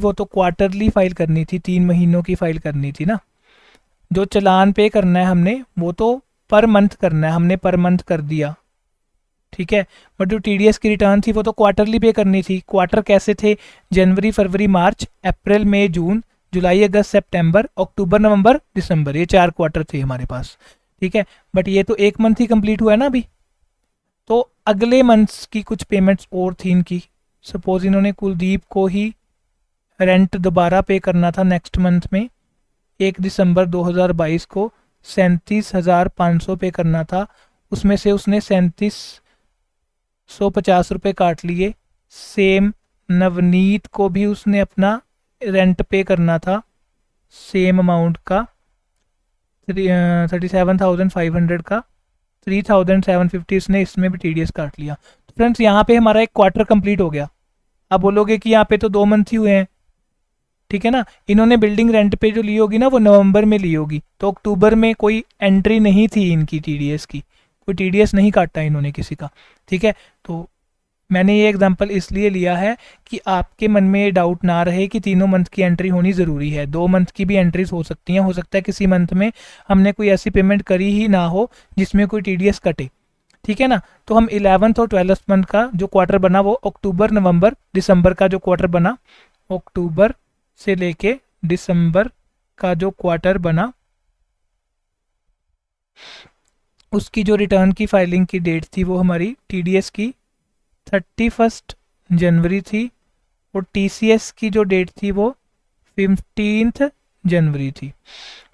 वो तो quarterly file करनी थी, 3 महीनों की फाइल करनी थी ना। जो चालान पे करना है हमने वो तो पर मंथ करना है, हमने पर मंथ कर दिया, ठीक है। बट जो टीडीएस की रिटर्न थी वो तो क्वार्टरली पे करनी थी। क्वार्टर कैसे थे? जनवरी, फरवरी, मार्च, अप्रैल, मई, जून, जुलाई, अगस्त, सितंबर, अक्टूबर, नवंबर, दिसंबर, ये 4 क्वार्टर थे हमारे पास, ठीक है। बट ये तो एक मंथ ही कंप्लीट हुआ है ना अभी, तो अगले मंथ्स की कुछ पेमेंट्स और थी इनकी। सपोज इन्होंने कुलदीप को ही रेंट दोबारा पे करना था नेक्स्ट मंथ में, 1 दिसंबर 2022 को 37,500 पे करना था, उसमें से उसने 3750 रुपये काट लिए। सेम नवनीत को भी उसने अपना रेंट पे करना था सेम अमाउंट का, 37,500 का, 3,750 उसने इसमें भी टीडीएस काट लिया। तो फ्रेंड्स यहाँ पे हमारा एक क्वार्टर कंप्लीट हो गया। अब बोलोगे कि यहाँ पे तो 2 मंथ ही हुए हैं, ठीक है ना। इन्होंने बिल्डिंग रेंट पे जो ली होगी ना वो नवंबर में ली होगी, तो अक्टूबर में कोई एंट्री नहीं थी इनकी टीडीएस की, कोई टीडीएस नहीं काटा इन्होंने किसी का, ठीक है। तो मैंने ये एग्जांपल इसलिए लिया है कि आपके मन में ये डाउट ना रहे कि 3 मंथ की एंट्री होनी ज़रूरी है, 2 मंथ की भी एंट्रीज हो सकती हैं। हो सकता है किसी मंथ में हमने कोई ऐसी पेमेंट करी ही ना हो जिसमें कोई टीडीएस कटे, ठीक है ना। तो हम 11th और 12th मंथ का जो क्वार्टर बना वो अक्टूबर, नवंबर, दिसंबर का जो क्वार्टर बना, अक्टूबर से लेके दिसंबर का जो क्वार्टर बना उसकी जो रिटर्न की फाइलिंग की डेट थी वो हमारी टीडीएस की 31 जनवरी थी, और टीसीएस की जो डेट थी वो 15 जनवरी थी,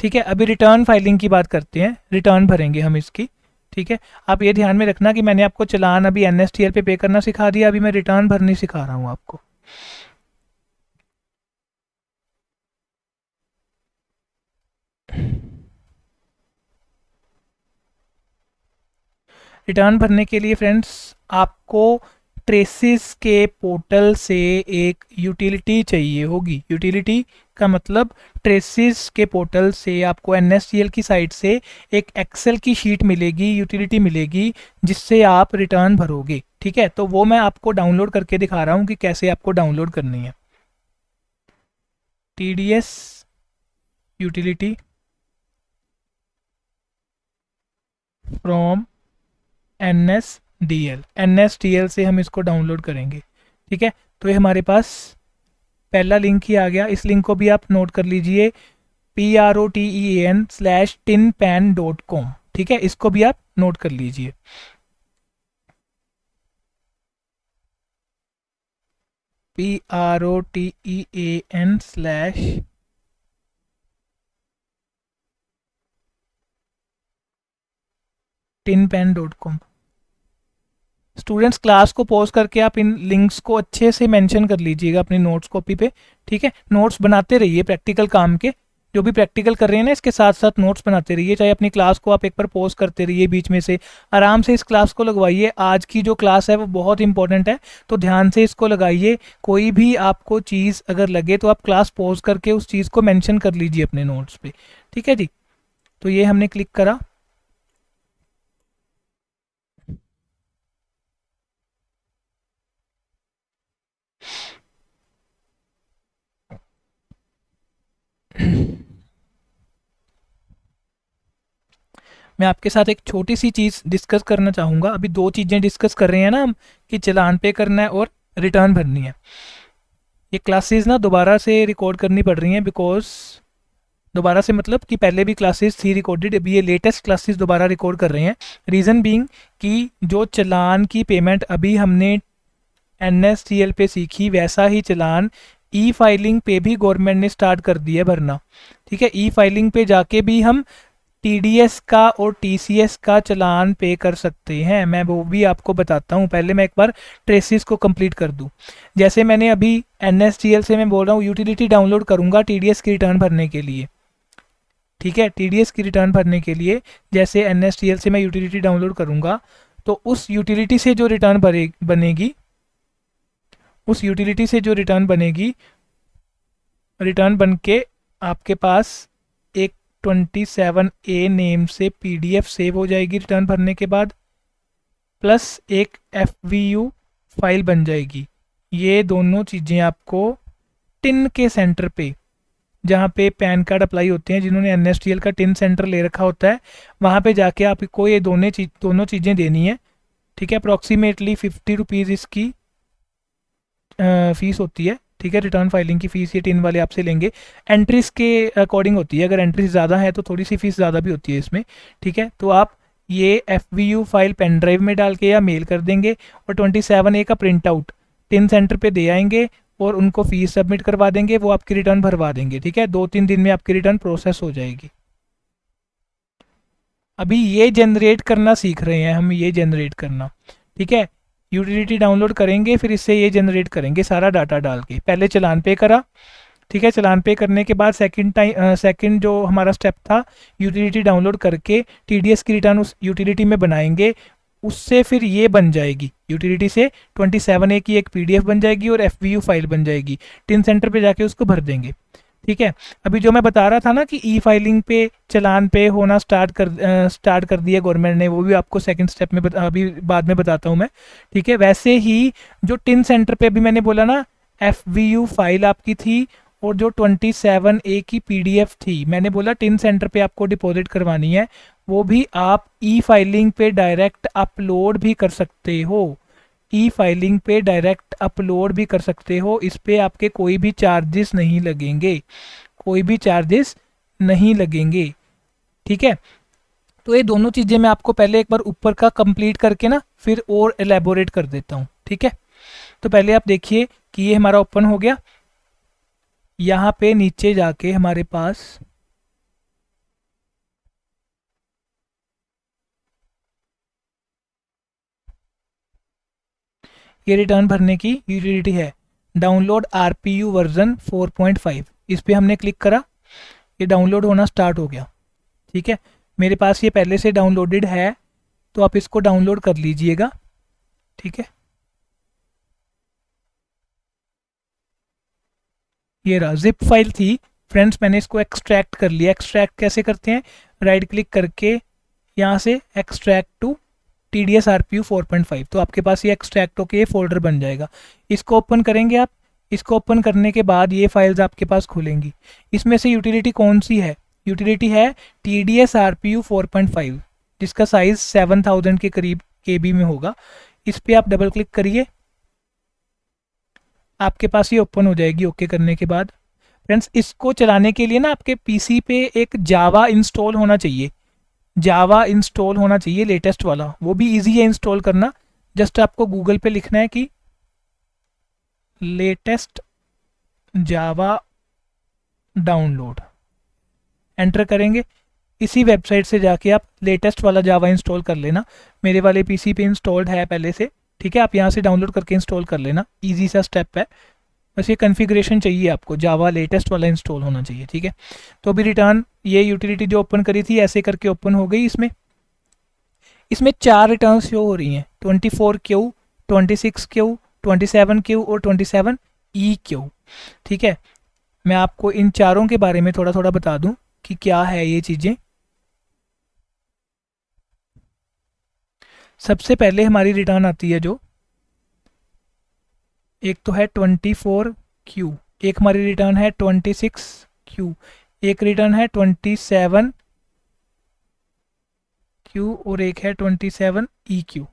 ठीक है। अभी रिटर्न फाइलिंग की बात करते हैं, रिटर्न भरेंगे हम इसकी, ठीक है। आप ये ध्यान में रखना कि मैंने आपको चालान अभी एनएसटीएल पे करना सिखा दिया, अभी मैं रिटर्न भरनी सिखा रहा हूँ आपको। रिटर्न भरने के लिए फ्रेंड्स आपको ट्रेसिस के पोर्टल से एक यूटिलिटी चाहिए होगी। यूटिलिटी का मतलब ट्रेसिस के पोर्टल से आपको एनएसटीएल की साइट से एक एक्सेल की शीट मिलेगी, यूटिलिटी मिलेगी, जिससे आप रिटर्न भरोगे, ठीक है। तो वो मैं आपको डाउनलोड करके दिखा रहा हूँ कि कैसे आपको डाउनलोड करनी है। टीडीएस यूटिलिटी फ्रॉम एनएसटीएल से हम इसको डाउनलोड करेंगे, ठीक है। तो ये हमारे पास पहला लिंक ही आ गया, इस लिंक को भी आप नोट कर लीजिए, PROTEN/tinpan.com, ठीक है। इसको भी आप नोट कर लीजिए। PROTEN/tinpan.com। स्टूडेंट्स क्लास को पॉज करके आप इन लिंक्स को अच्छे से मेंशन कर लीजिएगा अपनी नोट्स कॉपी पे, ठीक है। नोट्स बनाते रहिए प्रैक्टिकल काम के, जो भी प्रैक्टिकल कर रहे हैं ना इसके साथ साथ नोट्स बनाते रहिए। चाहे अपनी क्लास को आप एक बार पॉज करते रहिए बीच में से, आराम से इस क्लास को लगवाइए। आज की जो क्लास है वो बहुत इंपॉर्टेंट है, तो ध्यान से इसको लगाइए। कोई भी आपको चीज़ अगर लगे तो आप क्लास पॉज करके उस चीज़ को मेंशन कर लीजिए अपने नोट्स पे, ठीक है जी। तो ये हमने क्लिक करा, मैं आपके साथ एक छोटी सी चीज़ डिस्कस करना चाहूँगा। अभी 2 चीज़ें डिस्कस कर रहे हैं ना हम, कि चालान पे करना है और रिटर्न भरनी है। ये क्लासेस ना दोबारा से रिकॉर्ड करनी पड़ रही हैं, बिकॉज दोबारा से मतलब कि पहले भी क्लासेस थी रिकॉर्डेड, अभी ये लेटेस्ट क्लासेस दोबारा रिकॉर्ड कर रहे हैं। रीज़न बीइंग कि जो चालान की पेमेंट अभी हमने एनएसटीएल पे सीखी, वैसा ही चालान ई फाइलिंग पे भी गवर्नमेंट ने स्टार्ट कर दिया है भरना, ठीक है। ई फाइलिंग पे जाके भी हम टीडीएस का और टीसीएस का चालान पे कर सकते हैं। मैं वो भी आपको बताता हूँ, पहले मैं एक बार ट्रेसिस को कंप्लीट कर दूँ। जैसे मैंने अभी एनएसटीएल से मैं बोल रहा हूँ यूटिलिटी डाउनलोड करूँगा टीडीएस की रिटर्न भरने के लिए, ठीक है। टीडीएस की रिटर्न भरने के लिए जैसे एनएसटीएल से मैं यूटिलिटी डाउनलोड करूँगा, तो उस यूटिलिटी से जो रिटर्न बनेगी, उस यूटिलिटी से जो रिटर्न बनेगी, रिटर्न बन के आपके पास एक 27A नेम से पीडीएफ सेव हो जाएगी रिटर्न भरने के बाद, प्लस एक FVU फाइल बन जाएगी। ये दोनों चीज़ें आपको टिन के सेंटर पे, जहाँ पे पैन कार्ड अप्लाई होते हैं, जिन्होंने NSTL का टिन सेंटर ले रखा होता है, वहाँ पे जाके आपको ये दोनों चीज़ें देनी है। ठीक है, अप्रॉक्सीमेटली 50 रुपीज़ इसकी फ़ीस होती है। ठीक है, रिटर्न फाइलिंग की फ़ीस ये टिन वाले आपसे लेंगे, एंट्रीज के अकॉर्डिंग होती है। अगर एंट्रीज ज़्यादा है तो थोड़ी सी फ़ीस ज़्यादा भी होती है इसमें। ठीक है, तो आप ये FVU फाइल पेन ड्राइव में डाल के या मेल कर देंगे और 27A का प्रिंट आउट टिन सेंटर पे दे आएंगे और उनको फ़ीस सबमिट करवा देंगे, वो आपकी रिटर्न भरवा देंगे। ठीक है, 2-3 दिन में आपकी रिटर्न प्रोसेस हो जाएगी। अभी ये जनरेट करना सीख रहे हैं हम, ये जनरेट करना। ठीक है, यूटिलिटी डाउनलोड करेंगे, फिर इससे ये जनरेट करेंगे सारा डाटा डाल के। पहले चलान पे करा, ठीक है, चलान पे करने के बाद सेकंड जो हमारा स्टेप था, यूटिलिटी डाउनलोड करके TDS की रिटर्न उस यूटिलिटी में बनाएंगे। उससे फिर ये बन जाएगी, यूटिलिटी से 27A की एक PDF बन जाएगी और FVU फाइल बन जाएगी। टिन सेंटर पे जाके उसको भर देंगे। ठीक है, अभी जो मैं बता रहा था ना कि E फाइलिंग पे चलान पे होना स्टार्ट कर दिया गवर्नमेंट ने, वो भी आपको सेकंड स्टेप में अभी बाद में बताता हूँ मैं। ठीक है, वैसे ही जो टिन सेंटर पे अभी मैंने बोला ना FVU फाइल आपकी थी और जो 27A की PDF थी, मैंने बोला टिन सेंटर पे आपको डिपॉजिट करवानी है, वो भी आप E फाइलिंग पे डायरेक्ट अपलोड भी कर सकते हो। E फाइलिंग पे डायरेक्ट अपलोड भी कर सकते हो। इस पे आपके कोई भी चार्जेस नहीं लगेंगे, कोई भी चार्जेस नहीं लगेंगे। ठीक है, तो ये दोनों चीज़ें मैं आपको पहले एक बार ऊपर का कंप्लीट करके ना फिर और एलेबोरेट कर देता हूँ। ठीक है, तो पहले आप देखिए कि ये हमारा ओपन हो गया। यहाँ पे नीचे जाके हमारे पास ये रिटर्न भरने की यूटिलिटी है, डाउनलोड RPU वर्जन 4.5। इस पर हमने क्लिक करा, ये डाउनलोड होना स्टार्ट हो गया। ठीक है, मेरे पास ये पहले से डाउनलोडेड है, तो आप इसको डाउनलोड कर लीजिएगा। ठीक है, ये रहा, जिप फाइल थी फ्रेंड्स, मैंने इसको एक्सट्रैक्ट कर लिया। एक्सट्रैक्ट कैसे करते हैं, राइट क्लिक करके यहाँ से एक्सट्रैक्ट टू TDS RPU 4.5, तो आपके पास ये एक्सट्रैक्ट होके ये फोल्डर बन जाएगा। इसको ओपन करेंगे आप। इसको ओपन करने के बाद ये फाइल्स आपके पास खुलेंगी। इसमें से यूटिलिटी कौन सी है, यूटिलिटी है TDS RPU 4.5, जिसका साइज 7000 के करीब KB में होगा। इस पर आप डबल क्लिक करिए, आपके पास ये ओपन हो जाएगी। ओके करने के बाद फ्रेंड्स, इसको चलाने के लिए ना आपके PC पे एक जावा इंस्टॉल होना चाहिए, जावा इंस्टॉल होना चाहिए लेटेस्ट वाला। वो भी इजी है इंस्टॉल करना, जस्ट आपको गूगल पे लिखना है कि लेटेस्ट जावा डाउनलोड, एंटर करेंगे। इसी वेबसाइट से जाके आप लेटेस्ट वाला जावा इंस्टॉल कर लेना। मेरे वाले PC पे इंस्टॉल्ड है पहले से। ठीक है, आप यहाँ से डाउनलोड करके इंस्टॉल कर लेना, इजी सा स्टेप है। बस ये कॉन्फ़िगरेशन चाहिए आपको, जावा लेटेस्ट वाला इंस्टॉल होना चाहिए। ठीक है, तो अभी रिटर्न ये यूटिलिटी जो ओपन करी थी ऐसे करके ओपन हो गई। इसमें 4 रिटर्न शो हो रही हैं, 24Q, 26Q, 27Q और 27EQ। ठीक है, मैं आपको इन चारों के बारे में थोड़ा थोड़ा बता दूं कि क्या है ये चीज़ें। सबसे पहले हमारी रिटर्न आती है जो, एक तो है 24Q, एक हमारी रिटर्न है 26Q, एक रिटर्न है 27Q और एक है 27EQ।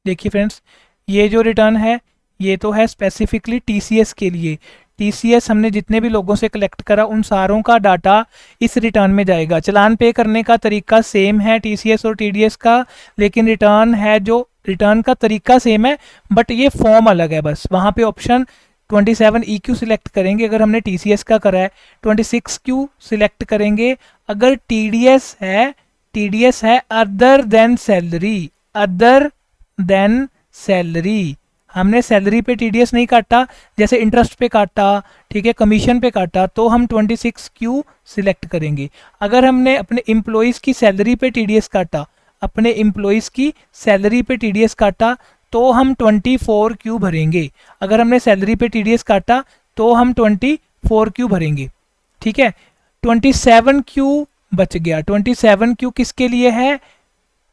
देखिए फ्रेंड्स, ये जो रिटर्न है ये तो है स्पेसिफिकली TCS के लिए। TCS हमने जितने भी लोगों से कलेक्ट करा उन सारों का डाटा इस रिटर्न में जाएगा। चलान पे करने का तरीका सेम है TCS और TDS का, लेकिन रिटर्न है जो रिटर्न का तरीका सेम है, बट ये फॉर्म अलग है। बस वहाँ पे ऑप्शन 27EQ सिलेक्ट करेंगे अगर हमने TCS का करा है, 26Q सिलेक्ट करेंगे अगर TDS है other than salary, other than salary. हमने सैलरी पे TDS नहीं काटा, जैसे इंटरेस्ट पे काटा, ठीक है, कमीशन पे काटा, तो हम 26Q सिलेक्ट करेंगे। अगर हमने अपने एम्प्लॉयज़ की सैलरी पे TDS काटा, अपने एम्प्लॉयज़ की सैलरी पे TDS काटा, तो हम 24Q भरेंगे। अगर हमने सैलरी पे TDS काटा तो हम 24Q भरेंगे। ठीक है, 27Q बच गया। 27Q किसके लिए है,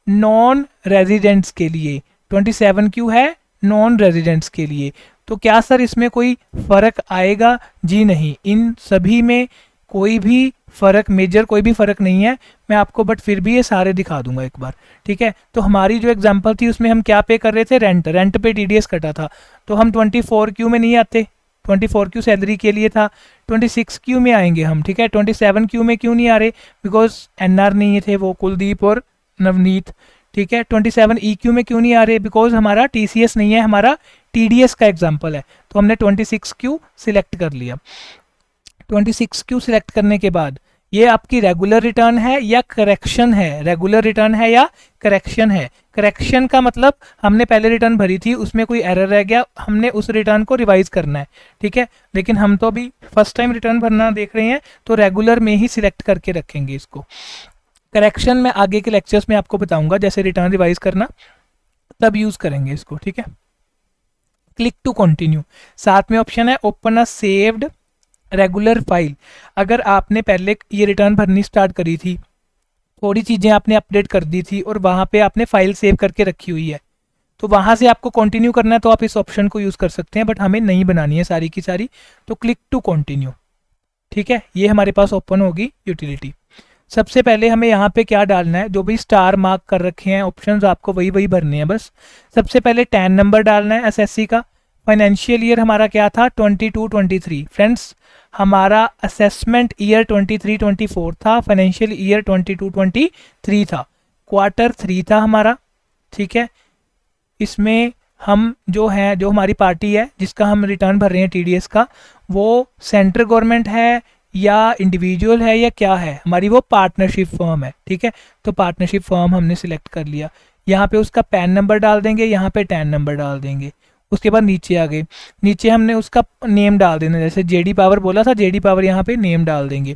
नॉन रेजिडेंट्स के लिए। 27Q है नॉन रेजिडेंट्स के लिए। तो क्या सर इसमें कोई फ़र्क आएगा? जी नहीं, इन सभी में कोई भी फ़र्क, मेजर कोई भी फ़र्क नहीं है। मैं आपको बट फिर भी ये सारे दिखा दूंगा एक बार, ठीक है। तो हमारी जो एग्जांपल थी उसमें हम क्या पे कर रहे थे? रेंट पे टीडीएस कटा था, तो हम 24Q में नहीं आते। 24Q सैलरी के लिए था, 26Q में आएंगे हम, ठीक है। 27Q में क्यों नहीं आ रहे? बिकॉज एनआर नहीं थे वो, कुलदीप और नवनीत, ठीक है। 27EQ में क्यों नहीं आ रहे? बिकॉज हमारा टीसीएस नहीं है, हमारा टीडीएस का एग्जाम्पल है, तो हमने 26Q सिलेक्ट कर लिया। 26Q सिलेक्ट करने के बाद ये आपकी रेगुलर रिटर्न है या करेक्शन है? रेगुलर रिटर्न है या करेक्शन है? करेक्शन का मतलब हमने पहले रिटर्न भरी थी, उसमें कोई एरर रह गया, हमने उस रिटर्न को रिवाइज करना है, ठीक है। लेकिन हम तो अभी फर्स्ट टाइम रिटर्न भरना देख रहे हैं, तो रेगुलर में ही सिलेक्ट करके रखेंगे इसको। करेक्शन में आगे के लेक्चर्स में आपको बताऊंगा, जैसे रिटर्न रिवाइज करना तब यूज करेंगे इसको, ठीक है। क्लिक टू कंटिन्यू, साथ में ऑप्शन है open a saved regular file. अगर आपने पहले ये रिटर्न भरनी स्टार्ट करी थी, थोड़ी चीज़ें आपने अपडेट कर दी थी और वहाँ पे आपने फाइल सेव करके रखी हुई है, तो वहाँ से आपको कंटिन्यू करना है, तो आप इस ऑप्शन को यूज़ कर सकते हैं, बट हमें नहीं बनानी है सारी की सारी। तो क्लिक टू कंटिन्यू, ठीक है, ये हमारे पास ओपन होगी यूटिलिटी। सबसे पहले हमें यहाँ पे क्या डालना है? जो भी स्टार मार्क कर रखे हैं ऑप्शंस आपको वही वही भरने हैं बस। सबसे पहले 10 नंबर डालना है एसएससी का। फाइनेंशियल ईयर हमारा क्या था? 22-23। फ्रेंड्स, हमारा असेसमेंट ईयर 23-24 था, फाइनेंशियल ईयर 22-23 था, क्वार्टर 3 था हमारा, ठीक है। इसमें हम जो है, जो हमारी पार्टी है जिसका हम रिटर्न भर रहे हैं टीडीएस का, वो सेंट्रल गवर्नमेंट है या इंडिविजुअल है या क्या है? हमारी वो पार्टनरशिप फर्म है, ठीक है। तो पार्टनरशिप फर्म हमने सिलेक्ट कर लिया। यहाँ पे उसका पैन नंबर डाल देंगे, यहाँ पे टैन नंबर डाल देंगे। उसके बाद नीचे आ गए, नीचे हमने उसका नेम डाल देना, जैसे जेडी पावर बोला था, जेडी पावर यहाँ पे नेम डाल देंगे।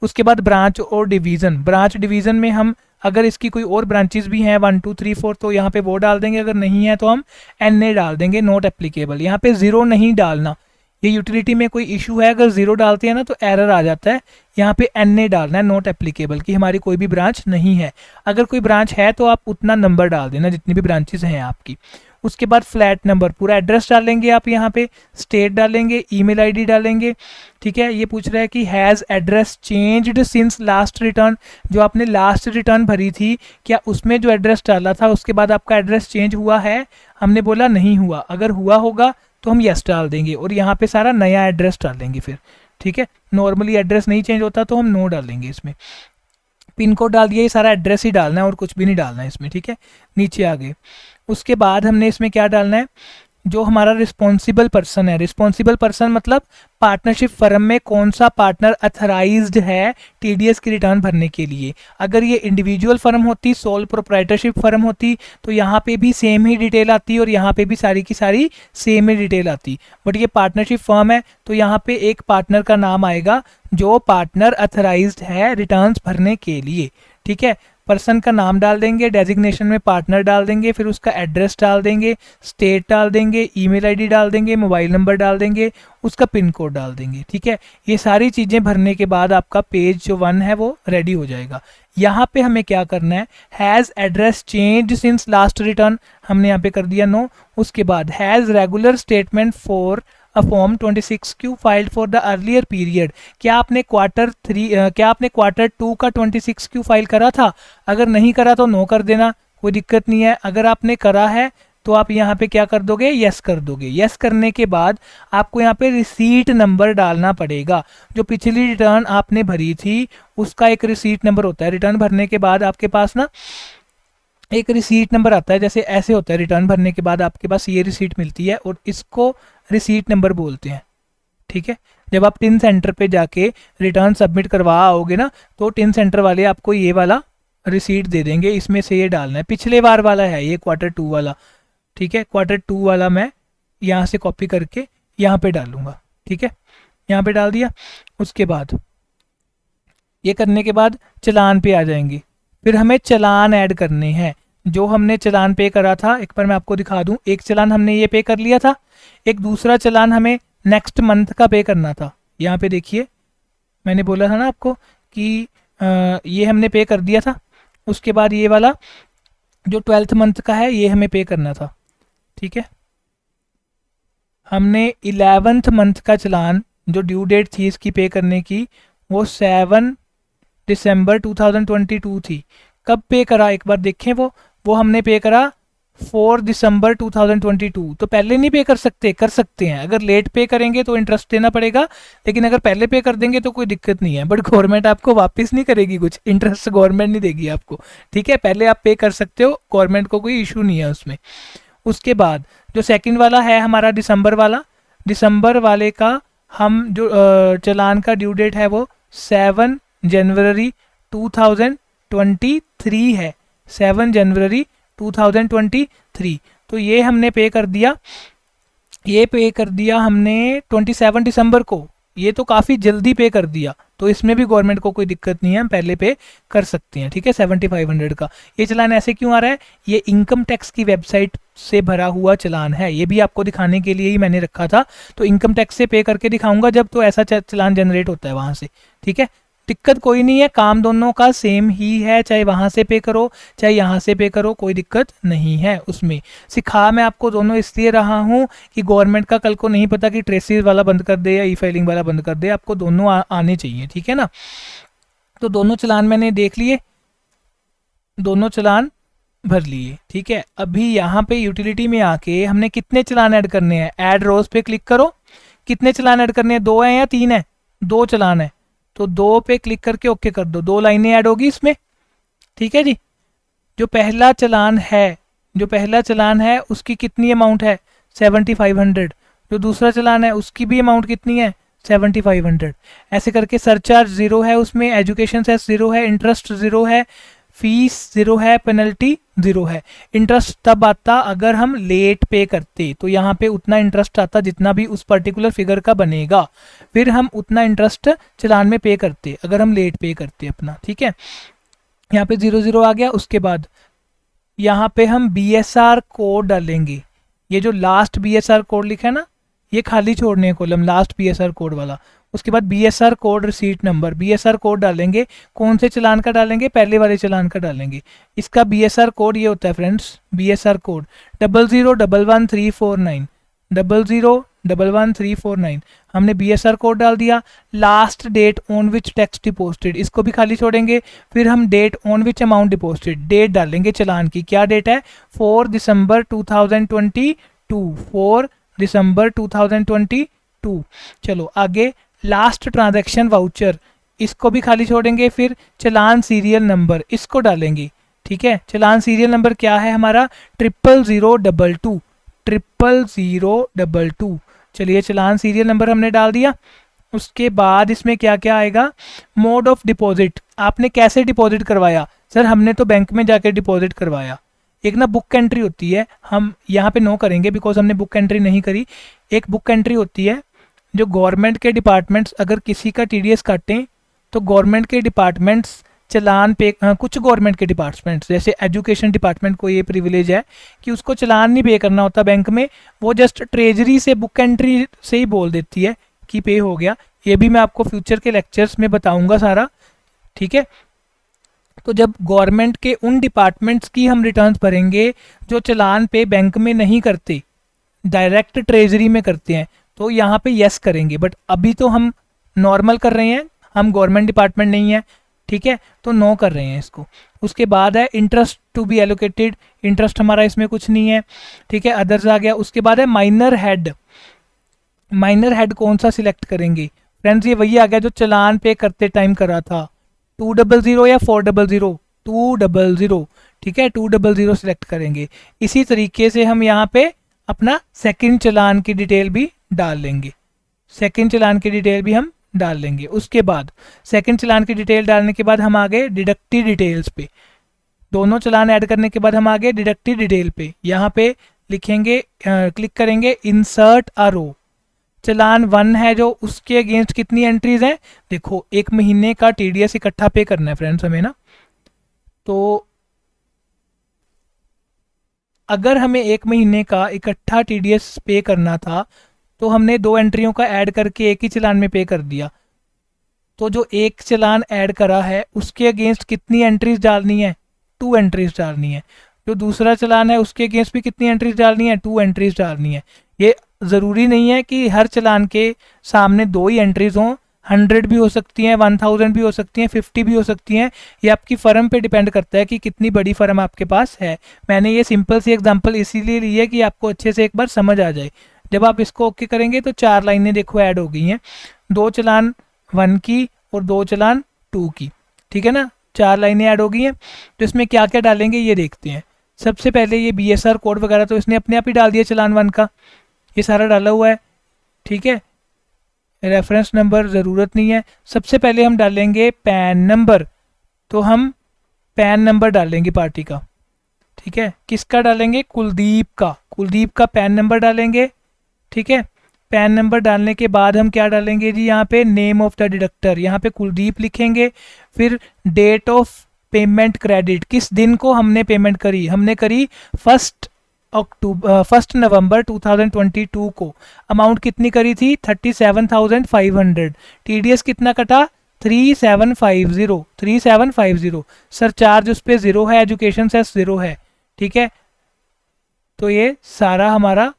उसके बाद ब्रांच और डिवीज़न, ब्रांच डिवीज़न में हम अगर इसकी कोई और ब्रांचेस भी हैं 1 2 3 4 तो यहाँ पे वो डाल देंगे, अगर नहीं है तो हम NA डाल देंगे, नॉट एप्लीकेबल। यहाँ पे ज़ीरो नहीं डालना, ये यूटिलिटी में कोई इशू है, अगर ज़ीरो डालते हैं ना तो एरर आ जाता है। यहाँ पे NA डालना है, नॉट एप्लीकेबल, कि हमारी कोई भी ब्रांच नहीं है। अगर कोई ब्रांच है तो आप उतना नंबर डाल देना जितनी भी ब्रांचेस हैं आपकी। उसके बाद फ्लैट नंबर, पूरा एड्रेस डालेंगे आप, यहाँ पे स्टेट डालेंगे, ईमेल आईडी डालेंगे, ठीक है। ये पूछ रहा है कि has address changed since last return, जो आपने लास्ट रिटर्न भरी थी क्या उसमें जो एड्रेस डाला था उसके बाद आपका एड्रेस चेंज हुआ है? हमने बोला नहीं हुआ। अगर हुआ होगा तो हम यस डाल देंगे और यहाँ पे सारा नया एड्रेस डालेंगे फिर, ठीक है। नॉर्मली एड्रेस नहीं चेंज होता तो हम नो डालेंगे इसमें। पिन कोड डाल दिया, ये सारा एड्रेस ही डालना है और कुछ भी नहीं डालना है इसमें, ठीक है। नीचे आ गए, उसके बाद हमने इसमें क्या डालना है? जो हमारा रिस्पॉन्सिबल पर्सन है, रिस्पॉन्सिबल पर्सन मतलब पार्टनरशिप फर्म में कौन सा पार्टनर अथराइज्ड है टीडीएस की रिटर्न भरने के लिए। अगर ये इंडिविजुअल फर्म होती, सोल प्रोप्राइटरशिप फर्म होती, तो यहाँ पे भी सेम ही डिटेल आती और यहाँ पे भी सारी की सारी सेम ही डिटेल आती। बट ये पार्टनरशिप फर्म है तो यहाँ पे एक पार्टनर का नाम आएगा जो पार्टनर अथराइज्ड है रिटर्न्स भरने के लिए, ठीक है। पर्सन का नाम डाल देंगे, डेजिग्नेशन में पार्टनर डाल देंगे, फिर उसका एड्रेस डाल देंगे, स्टेट डाल देंगे, ईमेल आईडी डाल देंगे, मोबाइल नंबर डाल देंगे, उसका पिन कोड डाल देंगे, ठीक है। ये सारी चीज़ें भरने के बाद आपका पेज जो 1 है वो रेडी हो जाएगा। यहाँ पे हमें क्या करना है? Has address change since last return, हमने यहाँ पे कर दिया नो। उसके बाद has regular statement for a form 26Q filed for the earlier period, क्या आपने क्वार्टर 2 का 26Q फाइल करा था? अगर नहीं करा तो नो कर देना, कोई दिक्कत नहीं है। अगर आपने करा है तो आप यहाँ पे क्या कर दोगे? यस कर दोगे। यस करने के बाद आपको यहाँ पे रिसीट नंबर डालना पड़ेगा। जो पिछली रिटर्न आपने भरी थी उसका एक रिसीट नंबर होता है। रिटर्न भरने के बाद आपके पास ना एक रिसीट नंबर आता है, जैसे ऐसे होता है, रिटर्न भरने के बाद आपके पास ये रिसीट मिलती है और इसको रिसीट नंबर बोलते हैं, ठीक है। जब आप टिन सेंटर पे जाके रिटर्न सबमिट करवा आओगे ना तो टिन सेंटर वाले आपको ये वाला रिसीट दे देंगे, इसमें से ये डालना है। पिछले बार वाला है ये क्वार्टर 2 वाला, ठीक है। क्वार्टर 2 वाला मैं यहाँ से कॉपी करके यहाँ पे डालूंगा, ठीक है। यहाँ पे डाल दिया। उसके बाद ये करने के बाद चलान पे आ जाएंगे। फिर हमें चलान ऐड करने हैं। जो हमने चलान पे करा था, एक बार मैं आपको दिखा दूं, एक चलान हमने ये पे कर लिया था, एक दूसरा चलान हमें नेक्स्ट मंथ का पे करना था। यहाँ पे देखिए, मैंने बोला था ना आपको कि ये हमने पे कर दिया था। उसके बाद ये वाला जो 12th मंथ का है ये हमें पे करना था, ठीक है। हमने 11th मंथ का चलान जो ड्यू डेट थी इसकी पे करने की वो 7 दिसंबर 2022 थी। कब पे करा एक बार देखें, वो हमने पे करा 4 दिसंबर 2022। तो पहले नहीं पे कर सकते? कर सकते हैं। अगर लेट पे करेंगे तो इंटरेस्ट देना पड़ेगा, लेकिन अगर पहले पे कर देंगे तो कोई दिक्कत नहीं है। बट गवर्नमेंट आपको वापस नहीं करेगी कुछ, इंटरेस्ट गवर्नमेंट नहीं देगी आपको, ठीक है। पहले आप पे कर सकते हो, गवर्नमेंट को कोई इशू नहीं है उसमें। उसके बाद जो सेकंड वाला है हमारा दिसंबर वाला, दिसंबर वाले का हम जो चालान का ड्यू डेट है वो 7 जनवरी 2023 है, 7 जनवरी 2023। तो ये हमने पे कर दिया, ये पे कर दिया हमने 27 दिसंबर को। ये तो काफ़ी जल्दी पे कर दिया, तो इसमें भी गवर्नमेंट को कोई दिक्कत नहीं है, हम पहले पे कर सकते हैं, ठीक है। 7500 का ये चलान ऐसे क्यों आ रहा है? ये इनकम टैक्स की वेबसाइट से भरा हुआ चलान है, ये भी आपको दिखाने के लिए ही मैंने रखा था। तो इनकम टैक्स से पे करके दिखाऊंगा जब, तो ऐसा चलान जनरेट होता है वहाँ से, ठीक है। दिक्कत कोई नहीं है, काम दोनों का सेम ही है, चाहे वहाँ से पे करो चाहे यहाँ से पे करो, कोई दिक्कत नहीं है उसमें। सिखा मैं आपको दोनों इसलिए रहा हूँ कि गवर्नमेंट का कल को नहीं पता कि ट्रेसिस वाला बंद कर दे या ई फाइलिंग वाला बंद कर दे, आपको दोनों आने चाहिए, ठीक है ना। तो दोनों चलान मैंने देख लिए, दोनों चलान भर लिए, ठीक है। अभी यहाँ पे यूटिलिटी में आके हमने कितने चलान ऐड करने हैं? ऐड रोज पे क्लिक करो। कितने चलान ऐड करने हैं? 2 हैं या 3 है? 2 चलान है, तो 2 पे क्लिक करके ओके कर दो, 2 लाइनें ऐड होगी इसमें, ठीक है जी। जो पहला चलान है, जो पहला चलान है उसकी कितनी अमाउंट है? 7500। जो दूसरा चलान है उसकी भी अमाउंट कितनी है? 7500। ऐसे करके सरचार्ज 0 है उसमें, एजुकेशन सेस 0 है, इंटरेस्ट 0 है, फीस 0 है, पेनल्टी 0 है। इंटरेस्ट तब आता अगर हम लेट पे करते, तो यहाँ पे उतना इंटरेस्ट आता जितना भी उस पर्टिकुलर फिगर का बनेगा, फिर हम उतना इंटरेस्ट चलान में पे करते अगर हम लेट पे करते अपना, ठीक है। यहाँ पे 00 आ गया। उसके बाद यहाँ पे हम BSR कोड डालेंगे, ये जो लास्ट BSR कोड लिखा है ना, ये खाली छोड़ने कॉलम लास्ट BSR कोड वाला। उसके बाद BSR code receipt number, BSR code डालेंगे। कौन से चलान का डालेंगे? पहले वाले चलान का डालेंगे। इसका BSR कोड ये होता है फ्रेंड्स, BSR कोड 00111349, 00111349। हमने BSR कोड डाल दिया। Last date on which tax deposited, इसको भी खाली छोड़ेंगे। फिर हम date on which amount deposited, date डालेंगे चलान की। क्या डेट है? 4 दिसंबर 2022, 4 दिसंबर 2022। चलो आगे, लास्ट ट्रांजैक्शन वाउचर, इसको भी खाली छोड़ेंगे। फिर चलान सीरियल नंबर, इसको डालेंगे, ठीक है। चलान सीरियल नंबर क्या है हमारा? 00022, 00022। चलिए चलान सीरियल नंबर हमने डाल दिया। उसके बाद इसमें क्या क्या आएगा? मोड ऑफ डिपॉजिट, आपने कैसे डिपॉजिट करवाया? सर हमने तो बैंक में जाकर डिपॉजिट करवाया। एक ना बुक एंट्री होती है, हम यहाँ पे नो करेंगे बिकॉज हमने बुक एंट्री नहीं करी। एक बुक एंट्री होती है जो गवर्नमेंट के डिपार्टमेंट्स अगर किसी का TDS काटें तो गवर्नमेंट के डिपार्टमेंट्स चलान पे, कुछ गवर्नमेंट के डिपार्टमेंट्स जैसे एजुकेशन डिपार्टमेंट को ये प्रिविलेज है कि उसको चलान नहीं पे करना होता बैंक में, वो जस्ट ट्रेजरी से बुक एंट्री से ही बोल देती है कि पे हो गया। ये भी मैं आपको फ्यूचर के लेक्चर्स में बताऊंगा सारा, ठीक है। तो जब गवर्नमेंट के उन डिपार्टमेंट्स की हम रिटर्न्स भरेंगे जो चलान पे बैंक में नहीं करते, डायरेक्ट ट्रेजरी में करते हैं, तो यहाँ पे यस करेंगे। बट अभी तो हम नॉर्मल कर रहे हैं, हम गवर्नमेंट डिपार्टमेंट नहीं है, ठीक है, तो नो कर रहे हैं इसको। उसके बाद है interest to be allocated, interest हमारा इसमें कुछ नहीं है, ठीक है, अदर्स आ गया। उसके बाद है माइनर हेड, माइनर हेड कौन सा सिलेक्ट करेंगे फ्रेंड्स? ये वही आ गया जो चलान पे करते टाइम करा था, 200 या 400, 200, ठीक है, 200 सिलेक्ट करेंगे। इसी तरीके से हम यहाँ पे अपना सेकंड चलान की डिटेल भी डाल लेंगे, सेकंड चलान की डिटेल भी हम डाल लेंगे। उसके बाद सेकंड चलान की डिटेल डालने के बाद हम आ गए डिडक्टी डिटेल्स पे। दोनों चलान ऐड करने के बाद हम आ गए डिडक्टी डिटेल पे। यहाँ पे लिखेंगे, क्लिक करेंगे इंसर्ट अ रो। चलान 1 है जो, उसके अगेंस्ट कितनी एंट्रीज हैं? देखो 1 महीने का TDS इकट्ठा पे करना है फ्रेंड्स हमें ना, तो अगर हमें 1 महीने का इकट्ठा TDS पे करना था तो हमने 2 एंट्रियों का ऐड करके एक ही चलान में पे कर दिया। तो जो एक चलान ऐड करा है उसके अगेंस्ट कितनी एंट्रीज डालनी है? 2 एंट्रीज डालनी है। जो दूसरा चलान है उसके अगेंस्ट भी कितनी एंट्रीज डालनी है? 2 एंट्रीज डालनी है। ये ज़रूरी नहीं है कि हर चालान के सामने 2 ही एंट्रीज हों, 100 भी हो सकती हैं, 1000 भी हो सकती हैं, 50 भी हो सकती हैं। ये आपकी फ़र्म पे डिपेंड करता है कि कितनी बड़ी फ़र्म आपके पास है। मैंने ये सिंपल सी एग्जांपल इसीलिए ली है कि आपको अच्छे से एक बार समझ आ जाए। जब आप इसको ओके करेंगे तो 4 लाइनें देखो ऐड हो गई हैं, 2 चालान 1 की और 2 चालान 2 की, ठीक है ना। 4 लाइनें ऐड हो गई हैं। तो इसमें क्या क्या डालेंगे ये देखते हैं। सबसे पहले ये BSR कोड वगैरह तो इसने अपने आप ही डाल दिया चालान 1 का, ये सारा डाला हुआ है, ठीक है। रेफरेंस नंबर ज़रूरत नहीं है। सबसे पहले हम डालेंगे पैन नंबर, तो हम पैन नंबर डालेंगे पार्टी का, ठीक है। किसका डालेंगे? कुलदीप का, कुलदीप का पैन नंबर डालेंगे, ठीक है। पैन नंबर डालने के बाद हम क्या डालेंगे जी, यहाँ पे नेम ऑफ द डिडक्टर, यहाँ पे कुलदीप लिखेंगे। फिर डेट ऑफ पेमेंट क्रेडिट, किस दिन को हमने पेमेंट करी, हमने करी 1 नवंबर 2022 को। अमाउंट कितनी करी थी? 37,500। TDS कितना कटा? 3750। सरचार्ज उस पर 0 है, एजुकेशन सेस 0 है, ठीक है। तो ये सारा हमारा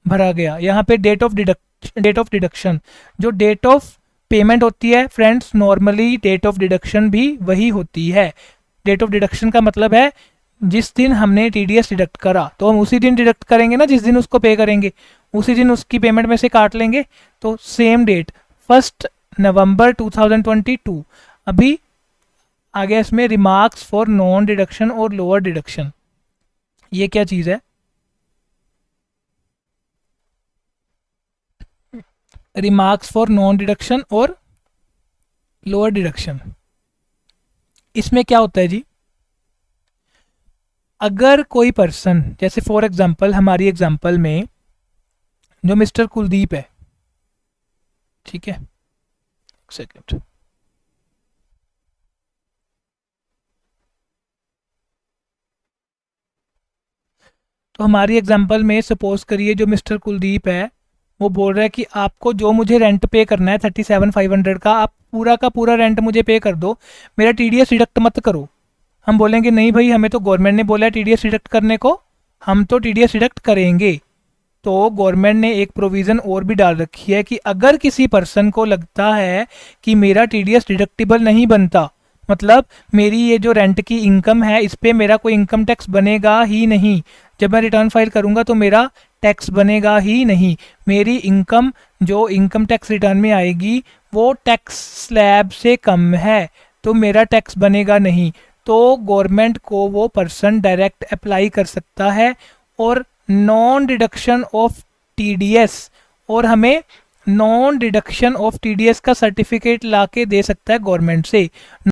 भरा गया। यहाँ पे डेट ऑफ डिडक्शन, जो डेट ऑफ पेमेंट होती है friends, normally date of deduction भी वही होती है। डेट ऑफ डिडक्शन का मतलब है जिस दिन हमने TDS डिडक्ट करा तो हम उसी दिन डिडक्ट करेंगे ना, जिस दिन उसको पे करेंगे उसी दिन उसकी पेमेंट में से काट लेंगे। तो सेम डेट 1 नवंबर 2022। अभी आ गया इसमें रिमार्क्स फॉर नॉन डिडक्शन और लोअर डिडक्शन। ये क्या चीज़ है? रिमार्क्स फॉर नॉन डिडक्शन और लोअर डिडक्शन, इसमें क्या होता है जी? अगर कोई पर्सन, जैसे फॉर एग्जांपल हमारी एग्जांपल में जो मिस्टर कुलदीप है, ठीक है, एक सेकेंड, तो हमारी एग्जांपल में सपोज करिए जो मिस्टर कुलदीप है वो बोल रहा है कि आपको जो मुझे रेंट पे करना है 37,500 का, आप पूरा का पूरा रेंट मुझे पे कर दो, मेरा TDS डिडक्ट मत करो। हम बोलेंगे नहीं भाई, हमें तो गवर्नमेंट ने बोला है TDS डिडक्ट करने को, हम तो TDS डिडक्ट करेंगे। तो गवर्नमेंट ने एक प्रोविज़न और भी डाल रखी है कि अगर किसी पर्सन को लगता है कि मेरा TDS डिडक्टिबल नहीं बनता, मतलब मेरी ये जो रेंट की इनकम है इस पर मेरा कोई इनकम टैक्स बनेगा ही नहीं, जब मैं रिटर्न फाइल करूंगा तो मेरा टैक्स बनेगा ही नहीं, मेरी इनकम जो इनकम टैक्स रिटर्न में आएगी वो टैक्स स्लैब से कम है, तो मेरा टैक्स बनेगा नहीं, तो गवर्नमेंट को वो पर्सन डायरेक्ट अप्लाई कर सकता है और नॉन डिडक्शन ऑफ TDS, और हमें नॉन डिडक्शन ऑफ TDS का सर्टिफिकेट ला के दे सकता है गवर्नमेंट से।